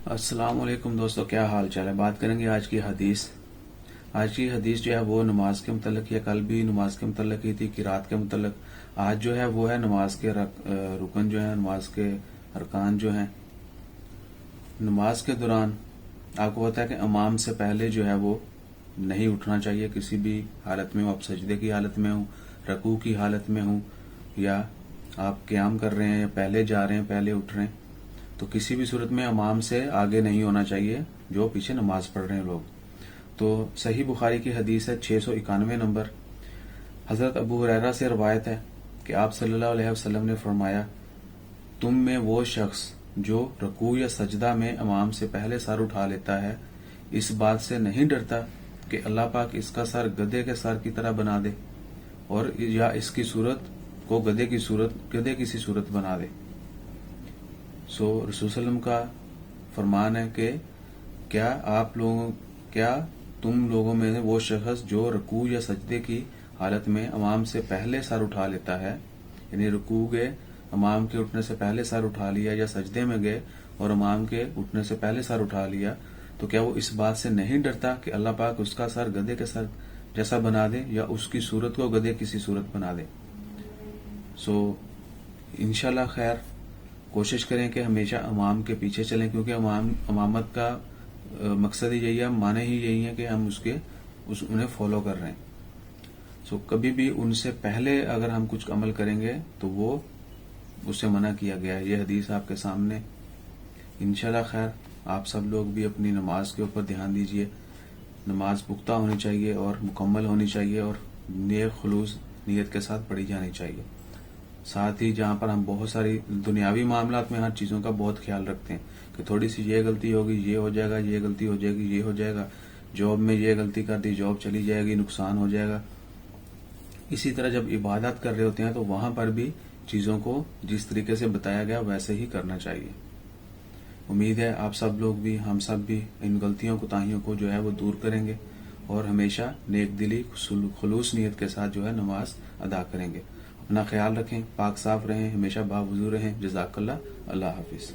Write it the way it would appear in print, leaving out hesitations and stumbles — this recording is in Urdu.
السلام علیکم دوستو، کیا حال چال ہے؟ بات کریں گے آج کی حدیث جو ہے وہ نماز کے متعلق، یا کل بھی نماز کے متعلق ہی تھی، قرات کے متعلق۔ آج جو ہے وہ ہے نماز کے رکن جو ہیں، نماز کے ارکان جو ہیں۔ نماز کے دوران آپ کو پتا ہے کہ امام سے پہلے جو ہے وہ نہیں اٹھنا چاہیے کسی بھی حالت میں ہو، آپ سجدے کی حالت میں ہوں، رکوع کی حالت میں ہوں، یا آپ قیام کر رہے ہیں، یا پہلے جا رہے ہیں، پہلے اٹھ رہے ہیں، تو کسی بھی صورت میں امام سے آگے نہیں ہونا چاہیے جو پیچھے نماز پڑھ رہے ہیں لوگ۔ تو صحیح بخاری کی حدیث ہے 691 نمبر۔ حضرت ابو ہریرہ سے روایت ہے کہ آپ صلی اللہ علیہ وسلم نے فرمایا، تم میں وہ شخص جو رکوع یا سجدہ میں امام سے پہلے سر اٹھا لیتا ہے، اس بات سے نہیں ڈرتا کہ اللہ پاک اس کا سر گدھے کے سر کی طرح بنا دے، اور یا اس کی صورت کو گدھے کی سی صورت بنا دے۔ رسول صلی اللہ علیہ وسلم کا فرمان ہے کہ کیا تم لوگوں میں سے وہ شخص جو رکوع یا سجدے کی حالت میں امام سے پہلے سر اٹھا لیتا ہے، یعنی رکوع گئے، امام کے اٹھنے سے پہلے سر اٹھا لیا، یا سجدے میں گئے اور امام کے اٹھنے سے پہلے سر اٹھا لیا، تو کیا وہ اس بات سے نہیں ڈرتا کہ اللہ پاک اس کا سر گدھے کے سر جیسا بنا دے، یا اس کی صورت کو گدھے کی سی صورت بنا دے؟ انشاءاللہ خیر، کوشش کریں کہ ہمیشہ امام کے پیچھے چلیں، کیونکہ امامت کا مقصد ہی یہی ہے، معنی ہی یہی ہے کہ ہم انہیں فالو کر رہے ہیں۔ کبھی بھی ان سے پہلے اگر ہم کچھ عمل کریں گے تو وہ اس سے منع کیا گیا ہے۔ یہ حدیث آپ کے سامنے۔ انشاءاللہ خیر، آپ سب لوگ بھی اپنی نماز کے اوپر دھیان دیجئے۔ نماز پختہ ہونی چاہیے اور مکمل ہونی چاہیے، اور نیک خلوص نیت کے ساتھ پڑھی جانی چاہیے۔ ساتھ ہی جہاں پر ہم بہت ساری دنیاوی معاملات میں ہر چیزوں کا بہت خیال رکھتے ہیں کہ تھوڑی سی یہ غلطی ہوگی یہ ہو جائے گا، یہ غلطی ہو جائے گی یہ ہو جائے گا، جاب میں یہ غلطی کر دی جاب چلی جائے گی، نقصان ہو جائے گا۔ اسی طرح جب عبادت کر رہے ہوتے ہیں تو وہاں پر بھی چیزوں کو جس طریقے سے بتایا گیا ویسے ہی کرنا چاہیے۔ امید ہے آپ سب لوگ بھی، ہم سب بھی ان غلطیوں کوتاہیوں کو جو ہے وہ دور کریں گے، اور ہمیشہ نیک دلی خلوص نیت کے ساتھ جو ہے نماز ادا کریں گے۔ اپنا خیال رکھیں، پاک صاف رہیں، ہمیشہ باوضو رہیں۔ جزاک اللہ۔ اللہ حافظ۔